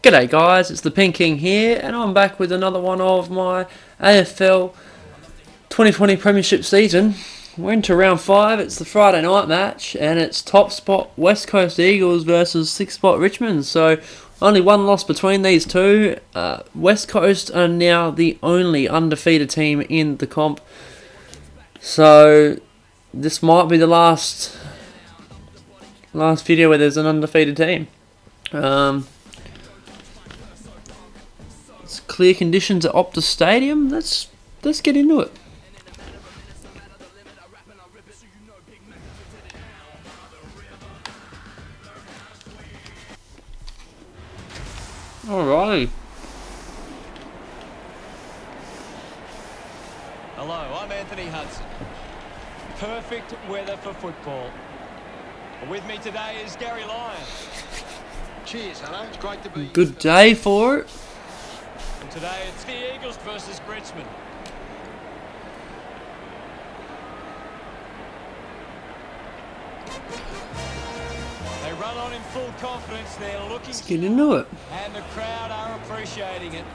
G'day guys, it's the Pink King here, and I'm back with another one of my AFL 2020 Premiership season. We're into round 5, it's the Friday night match, and it's top spot West Coast Eagles versus 6th spot Richmond. So only one loss between these two. West Coast are now the only undefeated team in the comp. So this might be the last video where there's an undefeated team. It's clear conditions at Optus Stadium. Let's get into it. Alrighty. Hello, I'm Anthony Hudson. Perfect weather for football. With me today is Gary Lyon. Cheers, hello. It's great to be. Good day for it. And today it's the Eagles versus Richmond. They run on in full confidence. They're looking. Let's get into it. And the crowd are appreciating it.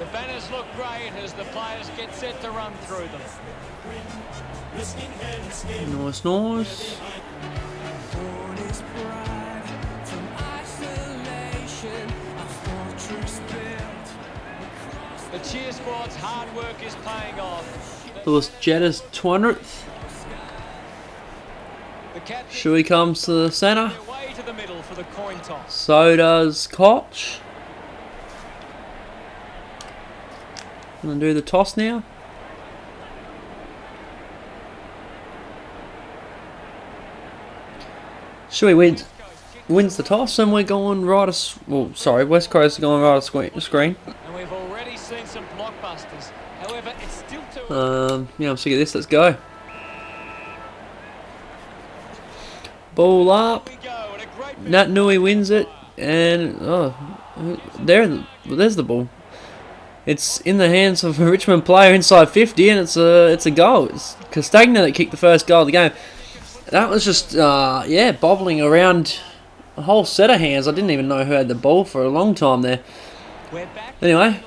The banners look great as the players get set to run through them. Nice. The cheer squad's hard work is paying off. Lewis Jetta's 200th. Shui comes to the centre. Way to the middle for the coin toss. So does Koch. Gonna do the toss now. Shui wins the toss, and we're going right. West Coast are going right of screen. And we've already seen some blockbusters. However, it's still too. Yeah, I'm sick of this. Let's go. Ball up. Nat Nui wins it, and there's the ball. It's in the hands of a Richmond player inside 50, and it's a goal. It's Castagna that kicked the first goal of the game. That was just bobbling around a whole set of hands. I didn't even know who had the ball for a long time there. Anyway,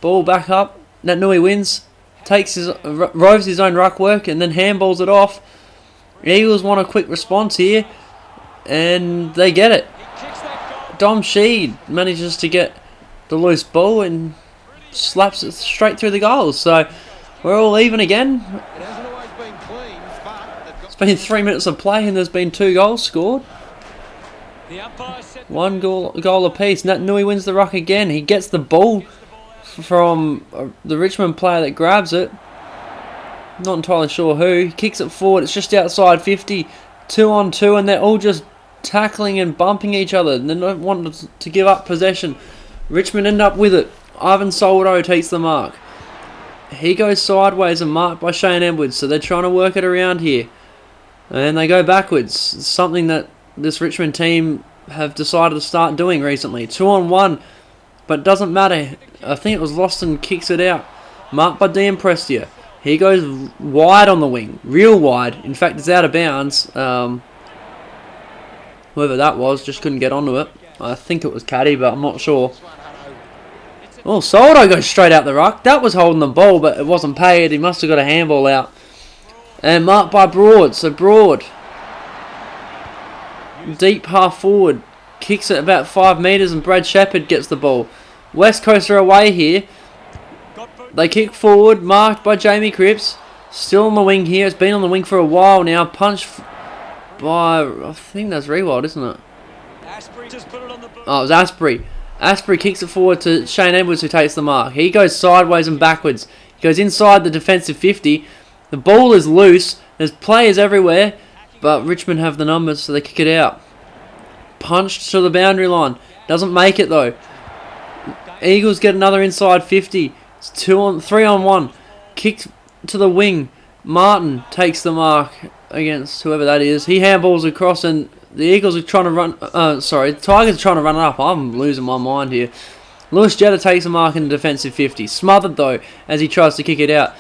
ball back up. Nat Nui wins, roves his own ruck work, and then handballs it off. Eagles want a quick response here, and they get it. Dom Sheed manages to get the loose ball and slaps it straight through the goals. So we're all even again. It's been 3 minutes of play and there's been 2 goals scored. One goal apiece. Nat Nui wins the ruck again. He gets the ball from the Richmond player that grabs it. Not entirely sure who. He kicks it forward. It's just outside 50. 2-on-2, and they're all just tackling and bumping each other. And they don't want to give up possession. Richmond end up with it. Ivan Soldo takes the mark. He goes sideways and marked by Shane Edwards. So they're trying to work it around here. And they go backwards. It's something that this Richmond team have decided to start doing recently. 2-on-1. But it doesn't matter. I think it was Loston kicks it out. Marked by Dean Prestia. He goes wide on the wing. Real wide. In fact, it's out of bounds. Whoever that was just couldn't get onto it. I think it was Caddy, but I'm not sure. Oh, Soldo goes straight out the ruck. That was holding the ball, but it wasn't paid. He must have got a handball out. And marked by Broad. So Broad, deep half forward, kicks it about 5 metres, and Brad Shepherd gets the ball. West Coast are away here. They kick forward, marked by Jamie Cripps. Still on the wing here. It's been on the wing for a while now. Punched by, I think that's Rewald, isn't it? Oh, it was Asprey. Asprey kicks it forward to Shane Edwards, who takes the mark. He goes sideways and backwards. He goes inside the defensive 50. The ball is loose. There's players everywhere, but Richmond have the numbers, so they kick it out. Punched to the boundary line. Doesn't make it though. Eagles get another inside 50. It's 3-on-1. Kicked to the wing. Martin takes the mark against whoever that is. He handballs across, and the Eagles are trying to run. The Tigers are trying to run it up. I'm losing my mind here. Lewis Jetta takes a mark in the defensive 50. Smothered though as he tries to kick it out.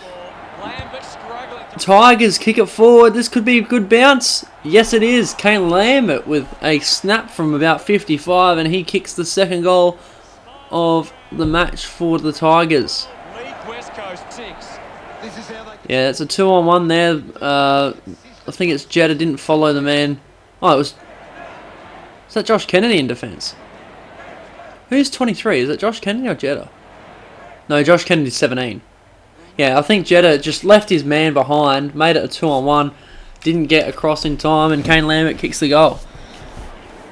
Tigers kick it forward. This could be a good bounce. Yes, it is. Kane Lambert with a snap from about 55, and he kicks the second goal of the match for the Tigers. West Coast 6. Yeah, it's a 2-on-1 there. I think it's Jetta didn't follow the man. Oh, it was... Is that Josh Kennedy in defence? Who's 23? Is it Josh Kennedy or Jetta? No, Josh Kennedy's 17. Yeah, I think Jetta just left his man behind, made it a 2-on-1, didn't get across in time, and Kane Lambert kicks the goal.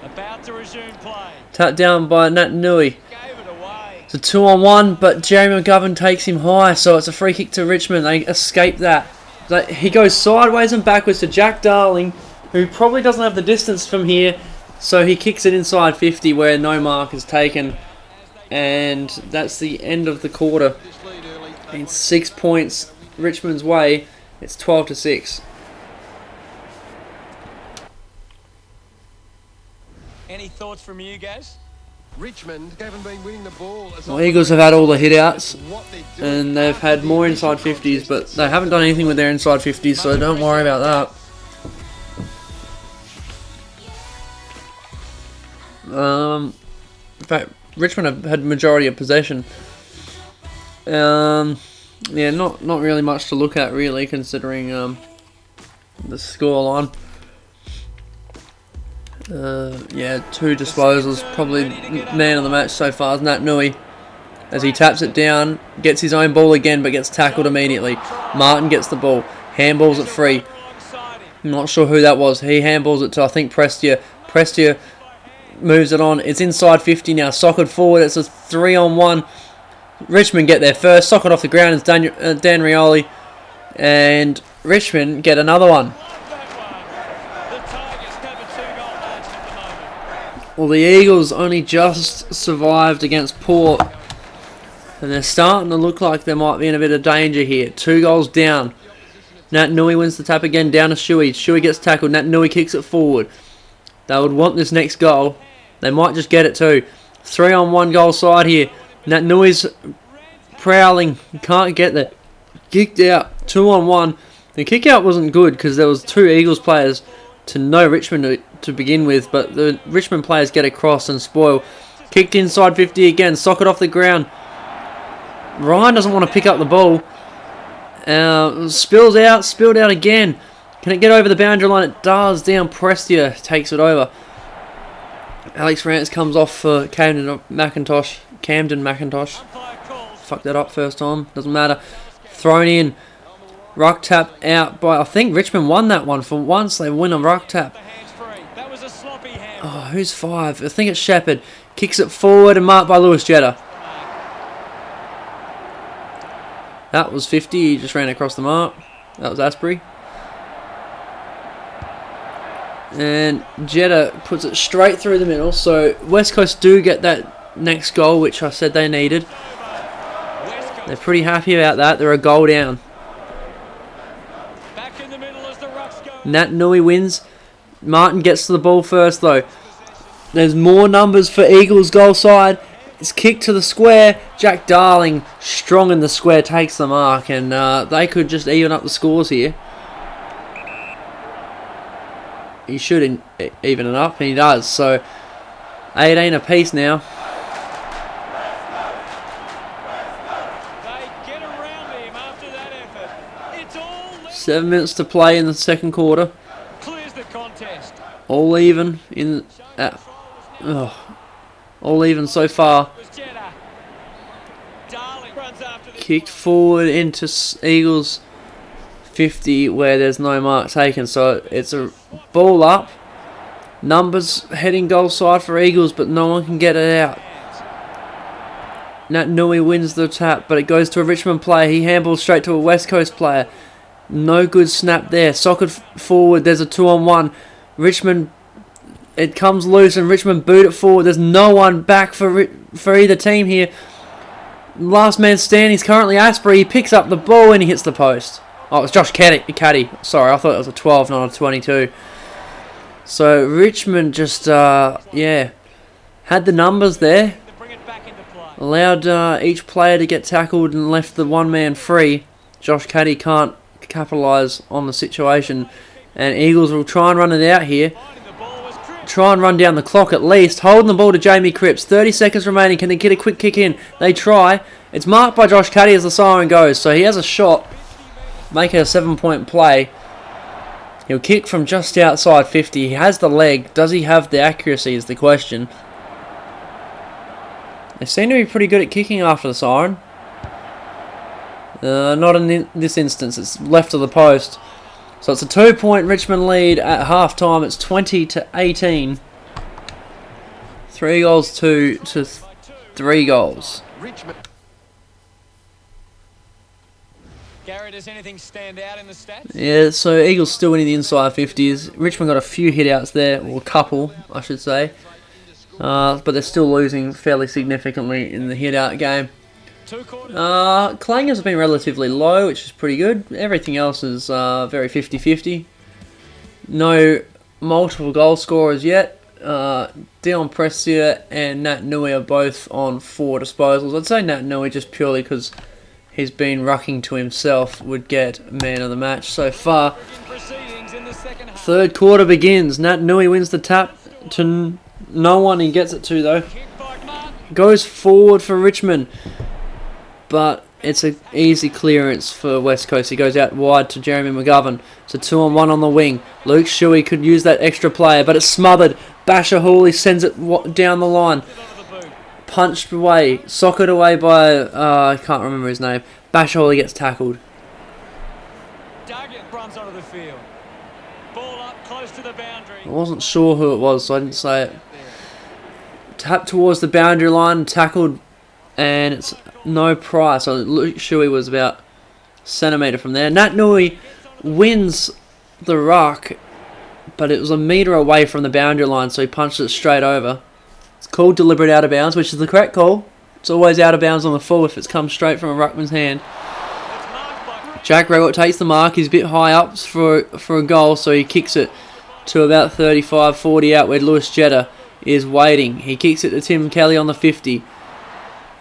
About to resume play. Tapped down by Nat Nui. Gave it away. It's a 2-on-1, but Jeremy McGovern takes him high, so it's a free kick to Richmond. They escape that. He goes sideways and backwards to Jack Darling, who probably doesn't have the distance from here, so he kicks it inside 50 where no mark is taken. And that's the end of the quarter. It's 6 points Richmond's way. It's 12-6. Any thoughts from you guys? Richmond haven't been winning the ball. Well, Eagles have had all the hit-outs, and they've had more inside 50s, but they haven't done anything with their inside 50s, so don't worry about that. In fact, Richmond have had majority of possession. Yeah, not really much to look at, really, considering the scoreline. Yeah, 2 disposals. Probably man of the match so far is Nat Nui, as he taps it down, gets his own ball again, but gets tackled immediately. Martin gets the ball, handballs it free. I'm not sure who that was. He handballs it to, I think, Prestia. Prestia moves it on. It's inside 50 now. Socked forward. It's a 3-on-1. Richmond get there first. Socked off the ground is Dan Rioli. And Richmond get another one. Well, the Eagles only just survived against Port. And they're starting to look like they might be in a bit of danger here. 2 goals down. Nat Nui wins the tap again down to Shuey. Shuey gets tackled. Nat Nui kicks it forward. They would want this next goal. They might just get it too. 3-on-1 goal side here. Nat Nui's prowling. Can't get there. Kicked out. 2-on-1. The kick out wasn't good because there was 2 Eagles players to no Richmond to begin with, but the Richmond players get across and spoil. Kicked inside 50 again. Socket off the ground. Ryan doesn't want to pick up the ball. Spilled out again. Can it get over the boundary line? It does. Down Prestia takes it over. Alex Rance comes off for Camden McIntosh. Fucked that up first time. Doesn't matter. Thrown in. Ruck tap out by... I think Richmond won that one. For once, they win a ruck tap. Oh, who's 5? I think it's Shepherd. Kicks it forward and marked by Lewis Jetta. That was 50. He just ran across the mark. That was Asprey. And Jetta puts it straight through the middle. So West Coast do get that next goal, which I said they needed. They're pretty happy about that. They're a goal down. Nat Nui wins. Martin gets to the ball first, though. There's more numbers for Eagles' goal side. It's kicked to the square. Jack Darling, strong in the square, takes the mark. And they could just even up the scores here. He should even it up, and he does. So, 18 apiece now. They get around him after that effort. It's all 7 minutes to play in the second quarter. clears the contest. All even in... all even so far. Darling runs after the Kicked forward into Eagles 50 where there's no mark taken. So it's a ball up. Numbers heading goal side for Eagles, but no one can get it out. Nat Nui wins the tap, but it goes to a Richmond player. He handballs straight to a West Coast player. No good snap there. Socket forward. There's a 2-on-1. Richmond, it comes loose and Richmond boot it forward. There's no one back for either team here. Last man standing is currently Asprey. He picks up the ball and he hits the post. Oh, it's Josh Caddy. Sorry, I thought it was a 12, not a 22. So Richmond just, had the numbers there. Allowed each player to get tackled and left the one man free. Josh Caddy can't capitalise on the situation. And Eagles will try and run it out here. Finding the ball was Cripps. Try and run down the clock at least. Holding the ball to Jamie Cripps. 30 seconds remaining. Can they get a quick kick in? They try. It's marked by Josh Caddy as the siren goes. So he has a shot. Make it a 7-point play. He'll kick from just outside 50. He has the leg. Does he have the accuracy is the question. They seem to be pretty good at kicking after the siren. Not in this instance. It's left of the post. So it's a 2-point Richmond lead at half time. It's 20-18. 3 goals to 3 goals. Richmond. Gary, does anything stand out in the stats? Yeah, so Eagles still winning the inside 50s. Richmond got a few hit-outs there, or a couple, I should say. But they're still losing fairly significantly in the hit-out game. 2 quarters. Clangers have been relatively low, which is pretty good. Everything else is very 50-50. No multiple goal scorers yet. Dion Prestia and Nat Nui are both on 4 disposals. I'd say Nat Nui just purely because he's been rucking to himself would get man of the match so far. Proceedings in the second half. Third quarter begins. Nat Nui wins the tap to no one he gets it to though. Kick by Martin. Goes forward for Richmond, but it's an easy clearance for West Coast. He goes out wide to Jeremy McGovern. It's a 2-on-1 on the wing. Luke Shuey could use that extra player, but it's smothered. Basher Hawley sends it down the line. Punched away, socked away by, I can't remember his name. Basher Hawley gets tackled. Duggett runs onto the field. Ball up close to the boundary. I wasn't sure who it was, so I didn't say it. Tapped towards the boundary line, tackled, and it's no price. So Luke Shuey was about a centimetre from there. Nat Nui wins the ruck, but it was a metre away from the boundary line, so he punched it straight over. It's called deliberate out of bounds, which is the correct call. It's always out of bounds on the full if it's come straight from a ruckman's hand. Jack Rewalt takes the mark. He's a bit high up for a goal, so he kicks it to about 35-40 out where Lewis Jetta is waiting. He kicks it to Tim Kelly on the 50.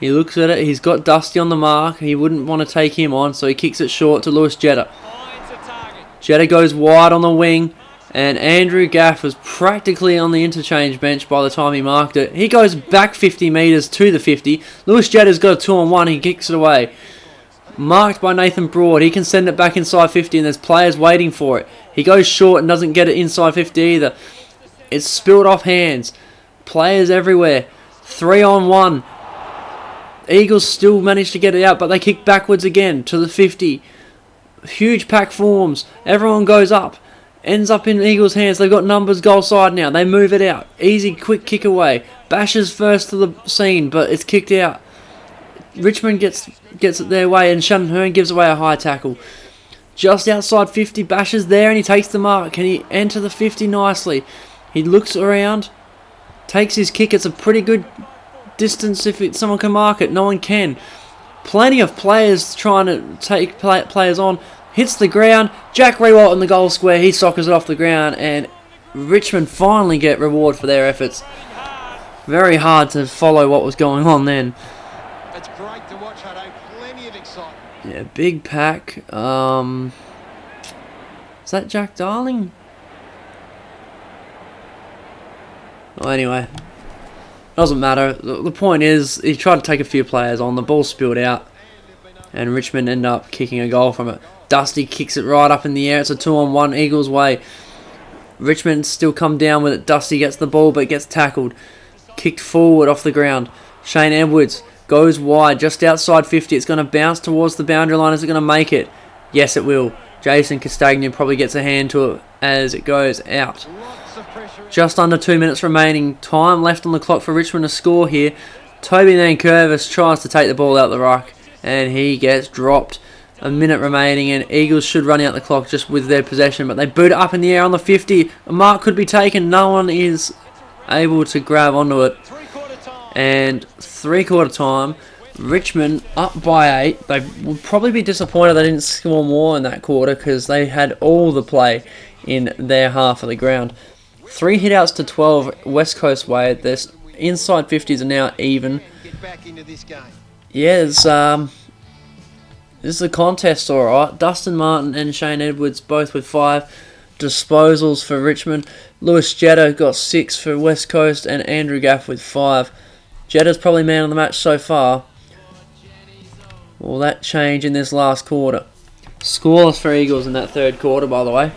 He looks at it. He's got Dusty on the mark. He wouldn't want to take him on, so he kicks it short to Lewis Jetta. Finds a target. Jetta goes wide on the wing, and Andrew Gaff was practically on the interchange bench by the time he marked it. He goes back 50 metres to the 50. Lewis Jetta's got a 2-on-1. He kicks it away. Marked by Nathan Broad. He can send it back inside 50, and there's players waiting for it. He goes short and doesn't get it inside 50 either. It's spilled off hands. Players everywhere. 3-on-1. Eagles still manage to get it out, but they kick backwards again to the 50. Huge pack forms. Everyone goes up. Ends up in Eagles' hands. They've got numbers goal side now. They move it out. Easy, quick kick away. Basher's first to the scene, but it's kicked out. Richmond gets it their way, and Shannon Hearn gives away a high tackle. Just outside 50, Basher's there, and he takes the mark. Can he enter the 50 nicely? He looks around, takes his kick. It's a pretty good distance if someone can mark it. No one can. Plenty of players trying to take players on. Hits the ground. Jack Rewalt in the goal square. He soccers it off the ground, and Richmond finally get reward for their efforts. Very hard to follow what was going on then. It's great to watch, Hutto. Plenty of excitement. Yeah, big pack. Is that Jack Darling? Well, anyway, doesn't matter. The point is, he tried to take a few players on. The ball spilled out, and Richmond end up kicking a goal from it. Dusty kicks it right up in the air. It's a 2-on-1 Eagles way. Richmond still come down with it. Dusty gets the ball, but gets tackled. Kicked forward off the ground. Shane Edwards goes wide, just outside 50. It's going to bounce towards the boundary line. Is it going to make it? Yes, it will. Jason Castagna probably gets a hand to it as it goes out. Just under 2 minutes remaining. Time left on the clock for Richmond to score here. Toby Nankervis tries to take the ball out the ruck, and he gets dropped. A minute remaining, and Eagles should run out the clock just with their possession, but they boot it up in the air on the 50. A mark could be taken. No one is able to grab onto it. And three-quarter time, Richmond up by 8. They will probably be disappointed they didn't score more in that quarter because they had all the play in their half of the ground. 3 hit-outs to 12 West Coast way. Their inside 50s are now even. Get back into this game. Yeah, this is a contest, alright. Dustin Martin and Shane Edwards both with 5. disposals for Richmond. Lewis Jetta got 6 for West Coast and Andrew Gaff with 5. Jetta's probably man of the match so far. Will that change in this last quarter? Scoreless for Eagles in that third quarter, by the way.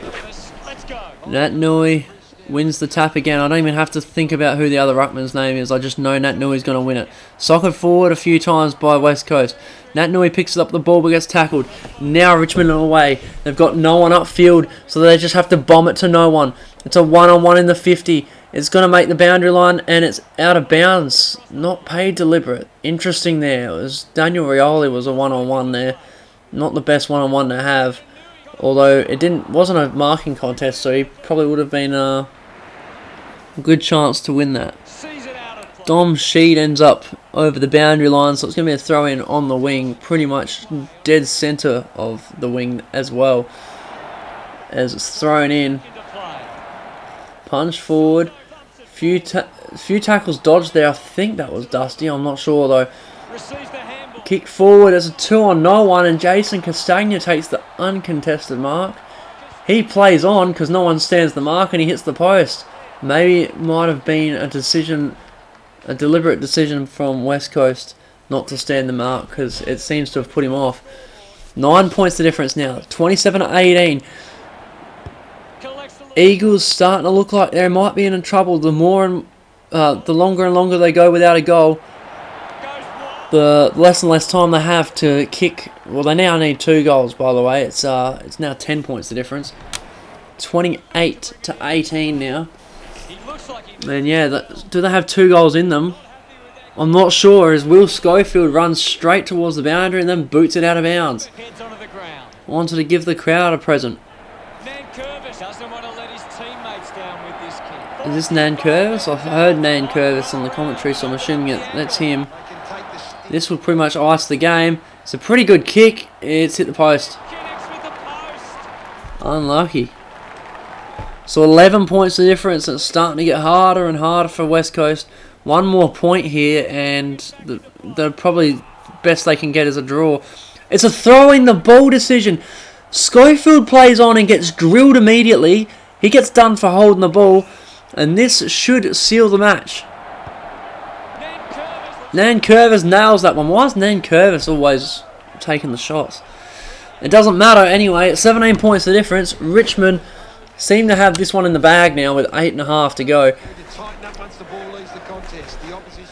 Nat Nui wins the tap again. I don't even have to think about who the other ruckman's name is. I just know Nat Nui's going to win it. Socked forward a few times by West Coast. Nat Nui picks up the ball but gets tackled. Now Richmond are away. They've got no one upfield, so they just have to bomb it to no one. It's a one-on-one in the 50. It's going to make the boundary line, and it's out of bounds. Not paid deliberate. Interesting there. It was Daniel Rioli was a one-on-one there. Not the best one-on-one to have. Although it wasn't a marking contest, so he probably would have been a good chance to win that. Dom Sheed ends up over the boundary line, so it's going to be a throw-in on the wing, pretty much dead centre of the wing as well. As it's thrown in. Punch forward. Few tackles dodged there. I think that was Dusty. I'm not sure though. Kick forward as a 2-on-no-one, and Jason Castagna takes the uncontested mark. He plays on because no one stands the mark, and he hits the post. Maybe it might have been a deliberate decision from West Coast not to stand the mark because it seems to have put him off. 9 points the difference now. 27-18. Eagles starting to look like they might be in trouble. The longer and longer they go without a goal, the less and less time they have to kick. Well, they now need 2 goals, by the way. It's now 10 points the difference. 28-18 now. And yeah, do they have 2 goals in them? I'm not sure, as Will Schofield runs straight towards the boundary and then boots it out of bounds. Wanted to give the crowd a present. Is this Nan Curvis? I've heard Nan Curvis on the commentary, so I'm assuming that's him. This will pretty much ice the game. It's a pretty good kick. It's hit the post. Unlucky. So 11 points the difference. It's starting to get harder and harder for West Coast. 1 more point here, and the probably best they can get is a draw. It's a throwing the ball decision. Schofield plays on and gets grilled immediately. He gets done for holding the ball, and this should seal the match. Nan Curvis nails that one. Why is Nan Curvis always taking the shots? It doesn't matter anyway. It's 17 points the difference. Richmond seem to have this one in the bag now with 8.5 to go.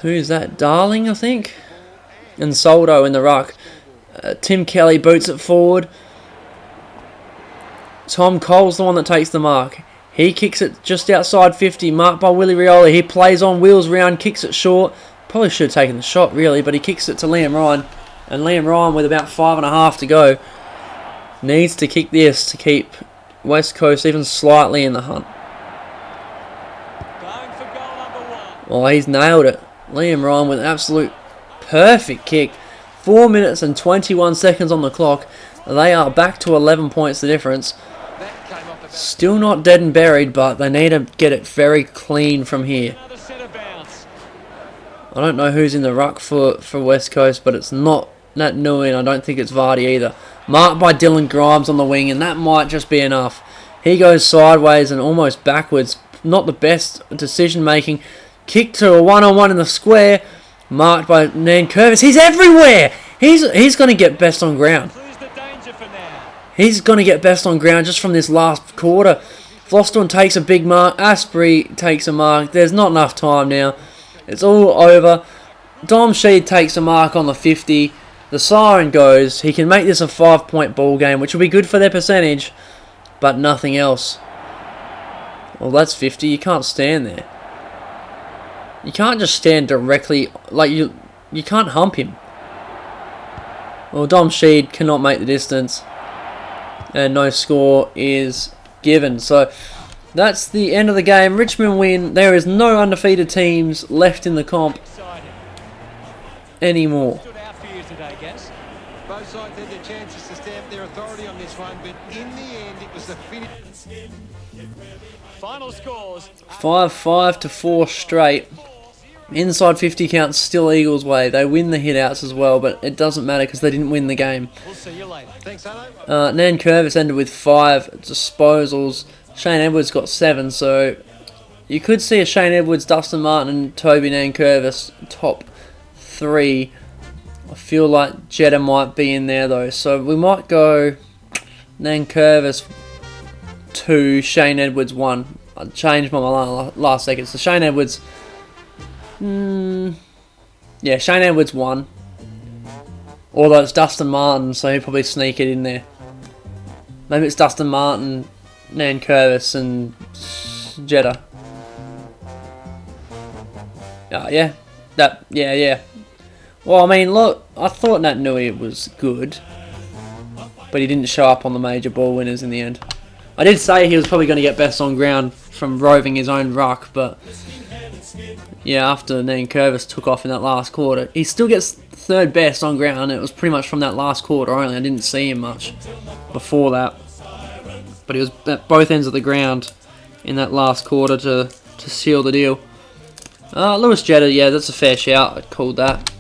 Who's that? Darling, I think? And Soldo in the ruck. Tim Kelly boots it forward. Tom Cole's the one that takes the mark. He kicks it just outside 50, marked by Willie Rioli. He plays on, wheels round, kicks it short. Probably should have taken the shot, really, but he kicks it to Liam Ryan. And Liam Ryan, with about 5.5 to go, needs to kick this to keep West Coast even slightly in the hunt. Well, he's nailed it. Liam Ryan with an absolute perfect kick. 4 minutes and 21 seconds on the clock. They are back to 11 points the difference. Still not dead and buried, but they need to get it very clean from here. I don't know who's in the ruck for West Coast, but it's not Nat Nui, and I don't think it's Vardy either. Marked by Dylan Grimes on the wing, and that might just be enough. He goes sideways and almost backwards. Not the best decision making. Kick to a 1-on-1 in the square. Marked by Nan Curvis. He's everywhere! He's going to get best on ground. He's going to get best on ground just from this last quarter. Floston takes a big mark. Asprey takes a mark. There's not enough time now. It's all over. Dom Sheed takes a mark on the 50. The siren goes. He can make this a 5-point ball game, which will be good for their percentage, but nothing else. Well, that's 50. You can't stand there. You can't just stand directly. Like, you can't hump him. Well, Dom Sheed cannot make the distance. And no score is given. So that's the end of the game. Richmond win. There is no undefeated teams left in the comp anymore. Both sides had their chances to stamp their authority on this one, but in the end it was the finish. Final scores 5-5 to 4 straight. Inside 50 counts still Eagles' way. They win the hit-outs as well, but it doesn't matter because they didn't win the game. We'll see you later. Thanks, Hello. Nan Curvis ended with 5 disposals. Shane Edwards got 7, so you could see a Shane Edwards, Dustin Martin and Toby Nankervis top 3. I feel like Jetta might be in there though, so we might go Nankervis 2, Shane Edwards 1. I changed my last second, so Shane Edwards, yeah, Shane Edwards 1. Although it's Dustin Martin, so he'll probably sneak it in there. Maybe it's Dustin Martin, Nankervis and Jetta. Yeah. Well, I mean, look, I thought Nat Nui was good, but he didn't show up on the major ball winners in the end. I did say he was probably going to get best on ground from roving his own ruck, but yeah, after Nankervis took off in that last quarter, he still gets 3rd best on ground. It was pretty much from that last quarter only. I didn't see him much before that, but he was at both ends of the ground in that last quarter to seal the deal. Lewis Jetta, yeah, that's a fair shout. I'd called that.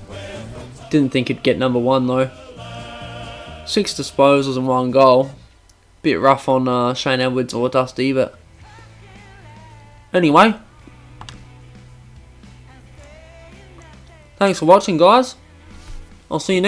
Didn't think he'd get number 1 though. 6 disposals and 1 goal. Bit rough on Shane Edwards or Dusty, but anyway. Thanks for watching, guys. I'll see you next.